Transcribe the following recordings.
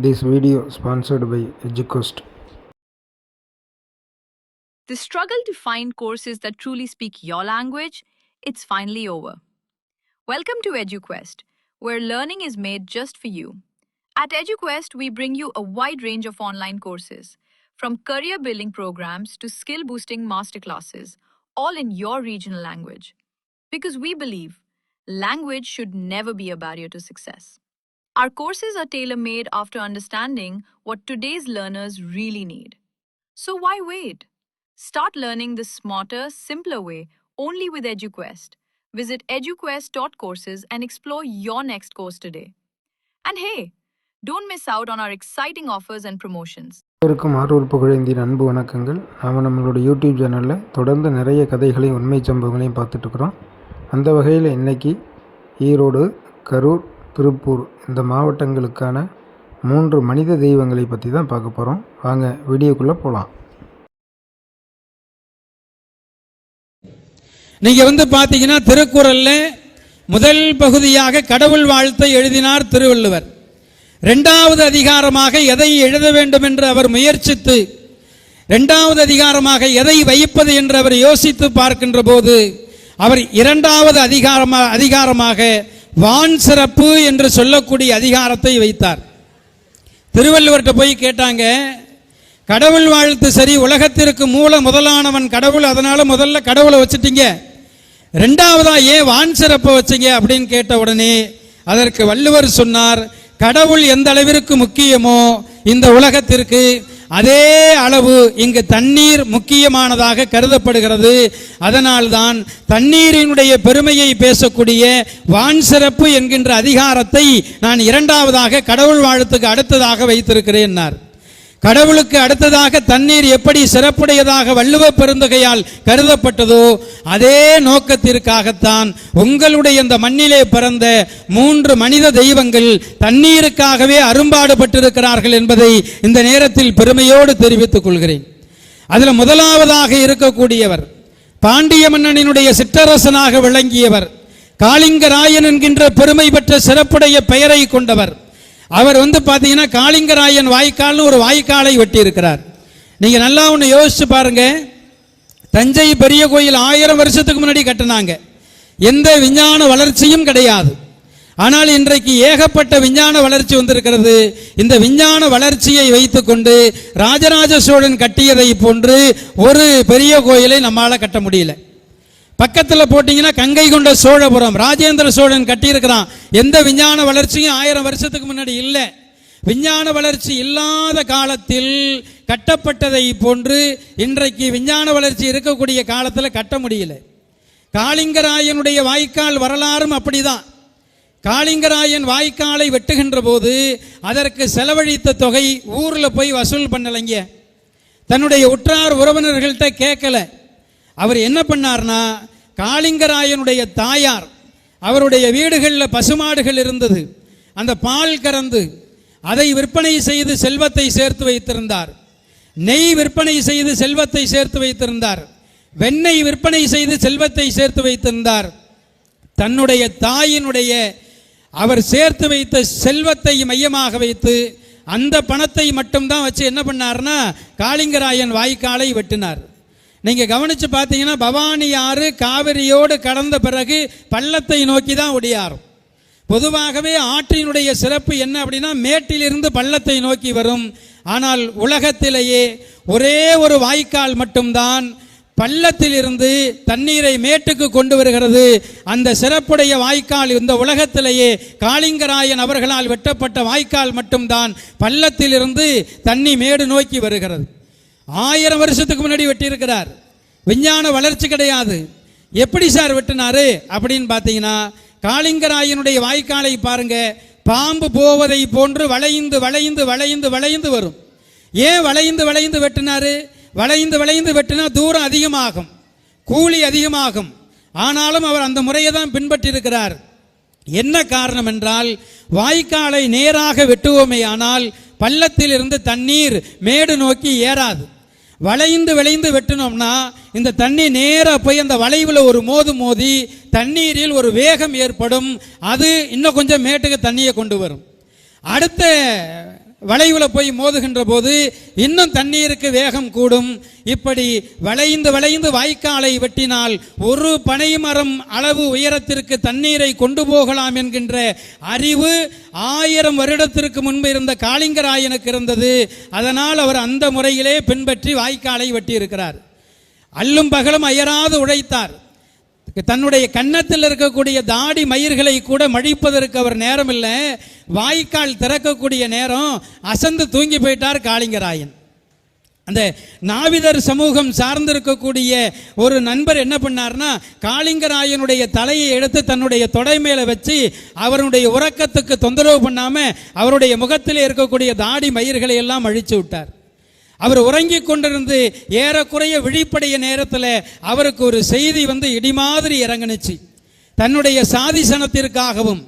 This video sponsored by EduQuest. The struggle to find courses that truly speak your language, it's finally over. Welcome to EduQuest, where learning is made just for you. At EduQuest, we bring you a wide range of online courses, from career building programs to skill boosting masterclasses, all in your regional language. Because we believe language should never be a barrier to success. Our courses are tailor-made after understanding what today's learners really need. So why wait? Start learning the smarter, simpler way only with EduQuest. Visit eduquest.courses and explore your next course today. And hey, don't miss out on our exciting offers and promotions. Arur புகழேந்தின் அன்பு வணக்கங்கள். நாம் நம்மளோட YouTube சேனலில் தொடர்ந்து நிறைய கதைகளையும் உண்மை சம்பவங்களையும் பார்த்துட்ருக்குறோம். அந்த வகையில் இன்றைக்கி ஈரோடு, கரூர், திருப்பூர் இந்த மாவட்டங்களுக்கான 3 மனித தெய்வங்களை பற்றி தான் பார்க்க போகிறோம். வாங்க வீடியோக்குள்ளே போகலாம். நீங்கள் பார்த்தீங்கன்னா திருக்குறளில் முதல் பகுதியாக கடவுள் வாழ்த்தை எழுதினார் திருவள்ளுவர். 2வது அதிகாரமாக எதை எழுத வேண்டும் என்று அவர் முயற்சித்து 2வது அதிகாரமாக எதை வைப்பது என்று அவர் யோசித்து பார்க்கின்ற போது அவர் 2வது அதிகாரமாக வான் சிறப்பு என்று சொல்லக்கூடிய அதிகாரத்தை வைத்தார். திருவள்ளுவர்கிட்ட போய் கேட்டாங்க, கடவுள் வாழ்த்து சரி, உலகத்திற்கு முதலானவன் கடவுள், அதனால முதல்ல கடவுளை வச்சுட்டீங்க, 2வதா ஏன் வான் சிறப்பை வச்சிங்க அப்படின்னு கேட்ட உடனே அதற்கு வள்ளுவர் சொன்னார், கடவுள் எந்த அளவிற்கு முக்கியமோ இந்த உலகத்திற்கு அதே அளவு இங்கு தண்ணீர் முக்கியமானதாக கருதப்படுகிறது. அதனால்தான் தண்ணீரினுடைய பெருமையை பேசக்கூடிய வான் சிறப்பு என்கின்ற அதிகாரத்தை நான் 2வதாக கடவுள் வாழ்த்துக்கு அடுத்ததாக வைத்திருக்கிறேன். கடவுளுக்கு அடுத்ததாக தண்ணீர் எப்படி சிறப்புடையதாக வள்ளுவ பெருந்தகையால் கருதப்பட்டதோ அதே நோக்கத்திற்காகத்தான் உங்களுடைய இந்த மண்ணிலே பிறந்த 3 மனித தெய்வங்கள் தண்ணீருக்காகவே அரும்பாடுபட்டிருக்கிறார்கள் என்பதை இந்த நேரத்தில் பெருமையோடு தெரிவித்துக் கொள்கிறேன். அதில் முதலாவதாக இருக்கக்கூடியவர் பாண்டிய மன்னனினுடைய சிற்றரசனாக விளங்கியவர், காளிங்கராயன் என்கின்ற பெருமை பெற்ற சிறப்புடைய பெயரை கொண்டவர். அவர் பார்த்தீங்கன்னா காளிங்கராயன் வாய்க்கால்னு ஒரு வாய்க்காலை வெட்டி இருக்கிறார். நீங்க நல்லா ஒன்று யோசிச்சு பாருங்க, தஞ்சை பெரிய கோயில் 1000 வருஷத்துக்கு முன்னாடி கட்டினாங்க, எந்த விஞ்ஞான வளர்ச்சியும் கிடையாது. ஆனால் இன்றைக்கு ஏகப்பட்ட விஞ்ஞான வளர்ச்சி வந்திருக்கிறது. இந்த விஞ்ஞான வளர்ச்சியை வைத்துக்கொண்டு ராஜராஜ சோழன் கட்டியதை போன்று ஒரு பெரிய கோயிலை நம்மால கட்ட முடியல. பக்கத்தில் போட்டீங்கன்னா கங்கை கொண்ட சோழபுரம், ராஜேந்திர சோழன் கட்டியிருக்கிறான். எந்த விஞ்ஞான வளர்ச்சியும் 1000 வருஷத்துக்கு முன்னாடி இல்லை. விஞ்ஞான வளர்ச்சி இல்லாத காலத்தில் கட்டப்பட்டதை போன்று இன்றைக்கு விஞ்ஞான வளர்ச்சி இருக்கக்கூடிய காலத்தில் கட்ட முடியல. காளிங்கராயனுடைய வாய்க்கால் வரலாறும் அப்படிதான். காளிங்கராயன் வாய்க்காலை வெட்டுகின்ற போது அதற்கு செலவழித்த தொகை ஊரில் போய் வசூல் பண்ணலைங்க. தன்னுடைய உற்றார் உறவினர்கள்ட்ட கேட்கல. அவர் என்ன பண்ணார்னா, காளிங்கராயனுடைய தாயார் அவருடைய வீடுகளில் பசுமாடுகள் இருந்தது, அந்த பால் கறந்து அதை விற்பனை செய்து செல்வத்தை சேர்த்து வைத்திருந்தார். நெய் விற்பனை செய்து செல்வத்தை சேர்த்து வைத்திருந்தார். வெண்ணெய் விற்பனை செய்து செல்வத்தை சேர்த்து வைத்திருந்தார். தன்னுடைய தாயினுடைய அவர் சேர்த்து வைத்த செல்வத்தை மையமாக வைத்து அந்த பணத்தை மட்டும்தான் வச்சு என்ன பண்ணார்னா காளிங்கராயன் வாய்க்காலை வெட்டினார். நீங்க கவனிச்சு பார்த்தீங்கன்னா பவானி ஆறு காவிரியோடு கடந்த பிறகு பள்ளத்தை நோக்கி தான் ஒடியாரும். பொதுவாகவே ஆற்றினுடைய சிறப்பு என்ன அப்படின்னா மேட்டிலிருந்து பள்ளத்தை நோக்கி வரும். ஆனால் உலகத்திலேயே ஒரே ஒரு வாய்க்கால் மட்டும்தான் பள்ளத்தில் இருந்து தண்ணீரை மேட்டுக்கு கொண்டு வருகிறது. அந்த சிறப்புடைய வாய்க்கால் இந்த உலகத்திலேயே காளிங்கராயன் அவர்களால் வெட்டப்பட்ட வாய்க்கால் மட்டும்தான் பள்ளத்தில் இருந்து தண்ணி மேடு நோக்கி வருகிறது. 1000 வருஷத்துக்கு முன்னாடி வெட்டியிருக்கிறார். விஞ்ஞான வளர்ச்சி கிடையாது. எப்படி சார் வெட்டினாரு அப்படின்னு பார்த்தீங்கன்னா, காளிங்கராயனுடைய வாய்க்காலை பாருங்க, பாம்பு போவதை போன்று வளைந்து வளைந்து வளைந்து வளைந்து வரும். ஏன் வளைந்து வளைந்து வெட்டினாரு? வளைந்து வளைந்து வெட்டினா தூரம் அதிகமாகும், கூலி அதிகமாகும். ஆனாலும் அவர் அந்த முறையை தான் பின்பற்றி இருக்கிறார். என்ன காரணம் என்றால், வாய்க்காலை நேராக வெட்டுவோமே ஆனால் பள்ளத்தில் இருந்து தண்ணீர் மேடு நோக்கி ஏறாது. வளைந்து வளைந்து வெட்டினோம்னா இந்த தண்ணி நேராக போய் அந்த வளைவில் ஒரு மோதி தண்ணீரில் ஒரு வேகம் ஏற்படும். அது இன்னும் கொஞ்சம் மேட்டுக்கு தண்ணியை கொண்டு வரும். அடுத்த வளைவில் போய் மோதுகின்ற போது இன்னும் தண்ணீருக்கு வேகம் கூடும். இப்படி வளைந்து வளைந்து வாய்க்காலை வெட்டினால் ஒரு பனை மரம் அளவு உயரத்திற்கு தண்ணீரை கொண்டு போகலாம் என்கின்ற அறிவு 1000 வருடத்திற்கு முன்பு இருந்த காளிங்கராயனுக்கு இருந்தது. அதனால் அவர் அந்த முறையிலே பின்பற்றி வாய்க்காலை வெட்டியிருக்கிறார். அல்லும் பகலும் அயராது உழைத்தார். தன்னுடைய கன்னத்தில் இருக்கக்கூடிய தாடி மயிர்களை கூட மழிப்பதற்கு அவர் நேரம் இல்லை. வாய்க்கால் திறக்கக்கூடிய நேரம் அசந்து தூங்கி போயிட்டார் காளிங்கராயன். அந்த நாவிதர் சமூகம் சார்ந்திருக்கக்கூடிய ஒரு நண்பர் என்ன பண்ணார்னா, காளிங்கராயனுடைய தலையை எடுத்து தன்னுடைய தொடை மேலே வச்சு அவருடைய உறக்கத்துக்கு தொந்தரவு பண்ணாமல் அவருடைய முகத்தில் இருக்கக்கூடிய தாடி மயிர்களை எல்லாம் அழிச்சு விட்டார். அவர் உறங்கி கொண்டிருந்து ஏறக்குறைய விழிப்படைய நேரத்தில் அவருக்கு ஒரு செய்தி இடி மாதிரி இறங்குனுச்சு. தன்னுடைய சாதி சனத்திற்காகவும்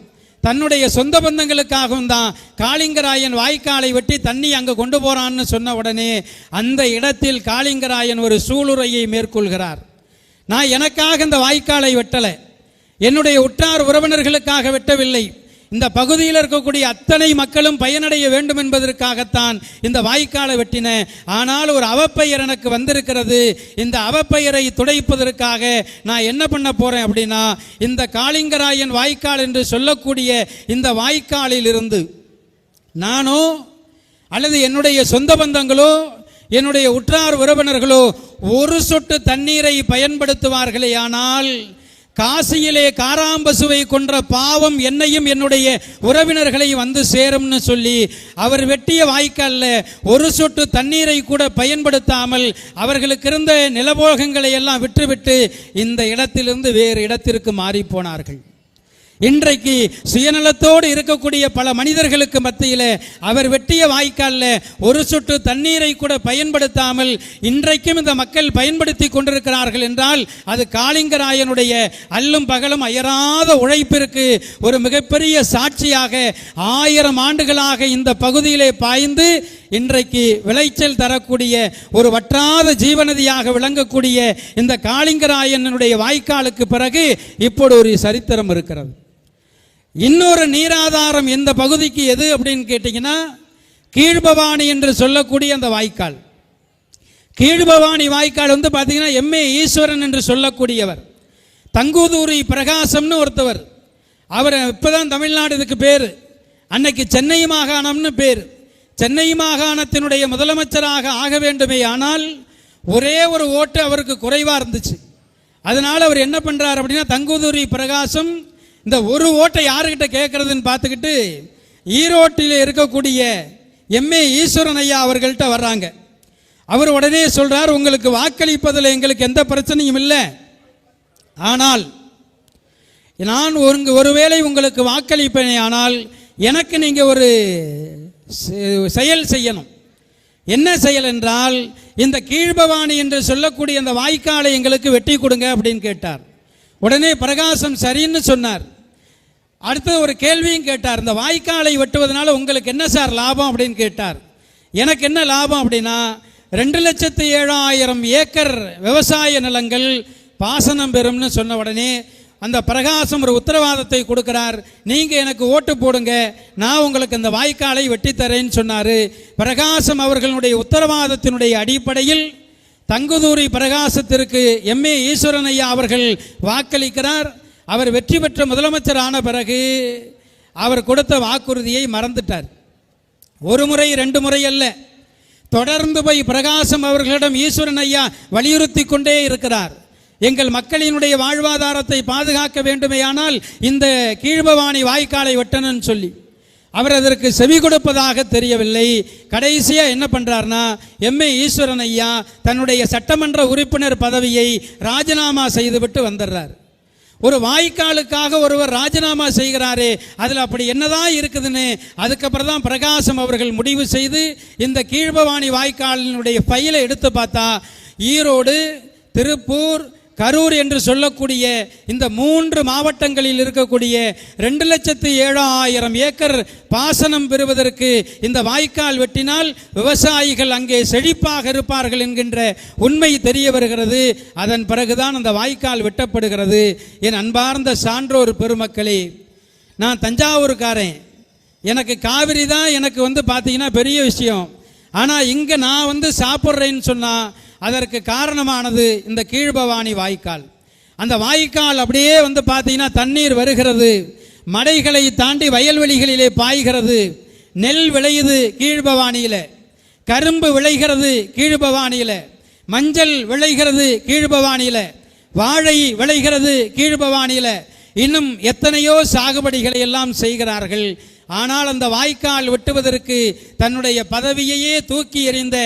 தன்னுடைய சொந்த பந்தங்களுக்காகவும் தான் காளிங்கராயன் வாய்க்காலை வெட்டி தண்ணி அங்கே கொண்டு போறான்னு சொன்ன உடனே அந்த இடத்தில் காளிங்கராயன் ஒரு சூளுரையை மேற்கொள்கிறார். நான் எனக்காக இந்த வாய்க்காலை வெட்டலை, என்னுடைய உற்றார் உறவினர்களுக்காக வெட்டவில்லை, இந்த பகுதியில் இருக்கக்கூடிய அத்தனை மக்களும் பயனடைய வேண்டும் என்பதற்காகத்தான் இந்த வாய்க்காலை வெட்டின. ஆனால் ஒரு அவப்பெயர் எனக்கு வந்திருக்கிறது. இந்த அவப்பெயரை துடைப்பதற்காக நான் என்ன பண்ண போறேன் அப்படின்னா, இந்த காளிங்கராயன் வாய்க்கால் என்று சொல்லக்கூடிய இந்த வாய்க்காலில் இருந்து நானோ அல்லது என்னுடைய சொந்த பந்தங்களோ என்னுடைய உற்றார் உறவினர்களோ ஒரு சொட்டு தண்ணீரை பயன்படுத்துவார்களே ஆனால் காசியிலே காராம்பசுவை கொன்ற பாவம் என்னையும் என்னுடைய உறவினர்களை வந்து சேரும்னு சொல்லி அவர் வெட்டிய வாய்க்கால்ல ஒரு சொட்டு தண்ணீரை கூட பயன்படுத்தாமல் அவர்களுக்கு இருந்த நிலபோகங்களை எல்லாம் விட்டுவிட்டு இந்த இடத்திலிருந்து வேறு இடத்திற்கு மாறி போனார்கள். இன்றைக்கு சுயநலத்தோடு இருக்கக்கூடிய பல மனிதர்களுக்கு மத்தியில் அவர் வெட்டிய வாய்க்காலில் ஒரு சொட்டு தண்ணீரை கூட பயன்படுத்தாமல் இன்றைக்கும் இந்த மக்கள் பயன்படுத்தி கொண்டிருக்கிறார்கள் என்றால் அது காளிங்கராயனுடைய அல்லும் பகலும் அயராத உழைப்பிற்கு ஒரு மிகப்பெரிய சாட்சியாக 1000 ஆண்டுகளாக இந்த பகுதியிலே பாய்ந்து இன்றைக்கு விளைச்சல் தரக்கூடிய ஒரு வற்றாத ஜீவநதியாக விளங்கக்கூடிய இந்த காளிங்கராயனுடைய வாய்க்காலுக்கு பிறகு இப்போது ஒரு சரித்திரம் இருக்கிறது. இன்னொரு நீராதாரம் இந்த பகுதிக்கு எது அப்படின்னு கேட்டீங்கன்னா, கீழ்பவானி என்று சொல்லக்கூடிய அந்த வாய்க்கால். கீழ்பவானி வாய்க்கால் பார்த்தீங்கன்னா எம்ஏ ஈஸ்வரன் என்று சொல்லக்கூடியவர், தங்குதூரி பிரகாசம்னு ஒருத்தவர். அவர் இப்போதான் தமிழ்நாடு இதுக்கு பேர், அன்னைக்கு சென்னை மாகாணம்னு பேர். சென்னை மாகாணத்தினுடைய முதலமைச்சராக ஆக வேண்டுமே ஆனால் ஒரே ஒரு ஓட்டு அவருக்கு குறைவாக இருந்துச்சு. அதனால் அவர் என்ன பண்ணுறார் அப்படின்னா, தங்குதூரி பிரகாசம் இந்த ஒரு ஓட்டை யாருக்கிட்ட கேட்கறதுன்னு பார்த்துக்கிட்டு ஈரோட்டில் இருக்கக்கூடிய எம்ஏ ஈஸ்வரன் ஐயா அவர்கள்ட்ட வர்றாங்க. அவர் உடனே சொல்றார், உங்களுக்கு வாக்களிப்பதில் எங்களுக்கு எந்த பிரச்சனையும் இல்லை, ஆனால் நான் ஒருவேளை உங்களுக்கு வாக்களிப்பேனே ஆனால் எனக்கு நீங்கள் ஒரு செயல் செய்யணும். என்ன செயல் என்றால், இந்த கீழ்பவானி என்று சொல்லக்கூடிய அந்த வாய்க்காலை எங்களுக்கு வெட்டி கொடுங்க அப்படின்னு கேட்டார். உடனே பிரகாசம் சரின்னு சொன்னார். அடுத்து ஒரு கேள்வியும் கேட்டார், இந்த வாய்க்காலை வெட்டுவதனால உங்களுக்கு என்ன சார் லாபம் அப்படின்னு கேட்டார். எனக்கு என்ன லாபம் அப்படின்னா, 2,07,000 ஏக்கர் விவசாய நிலங்கள் பாசனம் பெறும்னு சொன்ன உடனே அந்த பிரகாசம் ஒரு உத்தரவாதத்தை கொடுக்கிறார், நீங்கள் எனக்கு ஓட்டு போடுங்க, நான் உங்களுக்கு இந்த வாய்க்காலை வெட்டித்தரேன்னு சொன்னார். பிரகாசம் அவர்களுடைய உத்தரவாதத்தினுடைய அடிப்படையில் தங்குதூரி பிரகாசத்திற்கு எம்ஏ ஈஸ்வரன் ஐயா அவர்கள் வாக்களிக்கிறார். அவர் வெற்றி பெற்ற முதலமைச்சர் ஆன பிறகு அவர் கொடுத்த வாக்குறுதியை மறந்துட்டார். ஒரு முறை 2 முறை அல்ல, தொடர்ந்து போய் பிரகாசம் அவர்களிடம் ஈஸ்வரன் ஐயா வலியுறுத்தி கொண்டே இருக்கிறார். எங்கள் மக்களினுடைய வாழ்வாதாரத்தை பாதுகாக்க வேண்டுமேயானால் இந்த கீழ்பவானி வாய்க்காலை வெட்டணும்னு சொல்லி அவர் அதற்கு செவி கொடுப்பதாக தெரியவில்லை. கடைசியாக என்ன பண்ணுறார்னா, எம்ஏ ஈஸ்வரன் ஐயா தன்னுடைய சட்டமன்ற உறுப்பினர் பதவியை ராஜினாமா செய்துவிட்டு வந்துடுறார். ஒரு வாய்க்காலுக்காக ஒருவர் ராஜினாமா செய்கிறாரே, அதில் அப்படி என்னதான் இருக்குதுன்னு அதுக்கப்புறம் தான் பிரகாசம் அவர்கள் முடிவு செய்து இந்த கீழ்பவானி வாய்க்காலினுடைய ஃபைலை எடுத்து பார்த்தா ஈரோடு, திருப்பூர், கரூர் என்று சொல்லக்கூடிய இந்த 3 மாவட்டங்களில் இருக்கக்கூடிய 2,07,000 ஏக்கர் பாசனம் பெறுவதற்கு இந்த வாய்க்கால் வெட்டினால் விவசாயிகள் அங்கே செழிப்பாக இருப்பார்கள் என்கின்ற உண்மை தெரிய வருகிறது. அதன் பிறகுதான் அந்த வாய்க்கால் வெட்டப்படுகிறது. என் அன்பார்ந்த சான்றோர் பெருமக்களே, நான் தஞ்சாவூர்காரன், எனக்கு காவிரி தான் எனக்கு வந்து பார்த்தீங்கன்னா பெரிய விஷயம். ஆனால் இங்கே நான் வந்து சாப்பிட்றேன்னு சொன்னால் அதற்கு காரணமானது இந்த கீழ்பவானி வாய்க்கால். அந்த வாய்க்கால் அப்படியே வந்து பார்த்தீங்கன்னா தண்ணீர் வருகிறது, மடைகளை தாண்டி வயல்வெளிகளிலே பாய்கிறது, நெல் விளையுது கீழ்பவானியில், கரும்பு விளைகிறது கீழ்பவானியில், மஞ்சள் விளைகிறது கீழ்பவானியில், வாழை விளைகிறது கீழ்பவானியில், இன்னும் எத்தனையோ சாகுபடிகளை எல்லாம் செய்கிறார்கள். ஆனால் அந்த வாய்க்கால் வெட்டுவதற்கு தன்னுடைய பதவியையே தூக்கி எறிந்த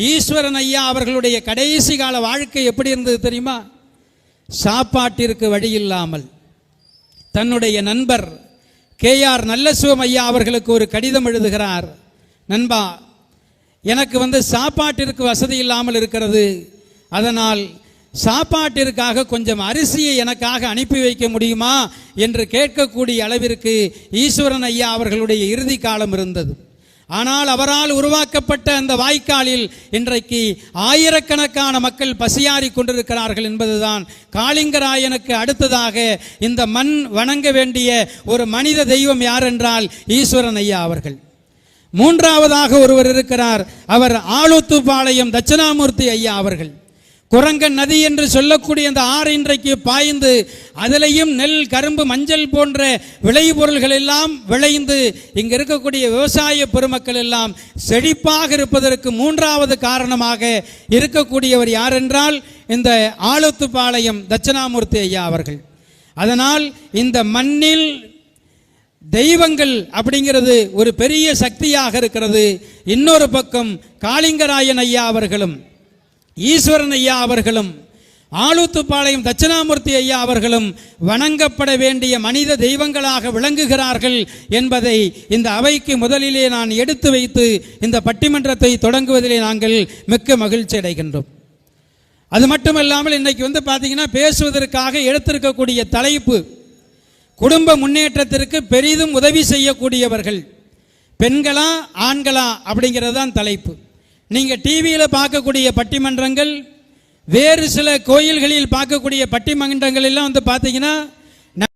ஈஸ்வரன் ஐயா அவர்களுடைய கடைசி கால வாழ்க்கை எப்படி இருந்தது தெரியுமா? சாப்பாட்டிற்கு வழி இல்லாமல் தன்னுடைய நண்பர் KR நல்லசிவம் ஐயா அவர்களுக்கு ஒரு கடிதம் எழுதுகிறார். நண்பா, எனக்கு வந்து சாப்பாட்டிற்கு வசதி இல்லாமல் இருக்கிறது, அதனால் சாப்பாட்டிற்காக கொஞ்சம் அரிசியை எனக்காக அனுப்பி வைக்க முடியுமா என்று கேட்கக்கூடிய அளவிற்கு ஈஸ்வரன் ஐயா அவர்களுடைய இறுதி காலம் இருந்தது. ஆனால் அவரால் உருவாக்கப்பட்ட அந்த வாய்க்காலில் இன்றைக்கு ஆயிரக்கணக்கான மக்கள் பசியாறி கொண்டிருக்கிறார்கள் என்பதுதான் காளிங்கராயனுக்கு அடுத்ததாக இந்த மண் வணங்க வேண்டிய ஒரு மனித தெய்வம் யார் என்றால் ஈஸ்வரன் ஐயா அவர்கள். மூன்றாவதாக ஒருவர் இருக்கிறார், அவர் ஆளுத்துப்பாளையம் தட்சிணாமூர்த்தி ஐயா அவர்கள். குரங்கன் நதி என்று சொல்லக்கூடிய அந்த ஆறு இன்றைக்கு பாய்ந்து அதிலையும் நெல், கரும்பு, மஞ்சள் போன்ற விளைபொருள்கள் எல்லாம் விளைந்து இங்கு இருக்கக்கூடிய விவசாய பெருமக்கள் எல்லாம் செழிப்பாக இருப்பதற்கு மூன்றாவது காரணமாக இருக்கக்கூடியவர் யார் என்றால் இந்த ஆளுத்துப்பாளையம் தட்சிணாமூர்த்தி ஐயா அவர்கள். அதனால் இந்த மண்ணில் தெய்வங்கள் அப்படிங்கிறது ஒரு பெரிய சக்தியாக இருக்கிறது. இன்னொரு பக்கம் காளிங்கராயன் ஐயா அவர்களும் ஈஸ்வரன் ஐயா அவர்களும் ஆளுத்துப்பாளையம் தட்சிணாமூர்த்தி ஐயா அவர்களும் வணங்கப்பட வேண்டிய மனித தெய்வங்களாக விளங்குகிறார்கள் என்பதை இந்த அவைக்கு முதலிலே நான் எடுத்து வைத்து இந்த பட்டிமன்றத்தை தொடங்குவதிலே நாங்கள் மிக்க மகிழ்ச்சி அடைகின்றோம். அது மட்டுமல்லாமல் இன்னைக்கு வந்து பார்த்தீங்கன்னா பேசுவதற்காக எடுத்திருக்கக்கூடிய தலைப்பு குடும்ப முன்னேற்றத்திற்கு பெரிதும் உதவி செய்யக்கூடியவர்கள் பெண்களா ஆண்களா அப்படிங்கிறது தான் தலைப்பு. நீங்கள் டிவியில் பார்க்கக்கூடிய பட்டிமன்றங்கள், வேறு சில கோயில்களில் பார்க்கக்கூடிய பட்டிமன்றங்கள் எல்லாம் வந்து பார்த்தீங்கன்னா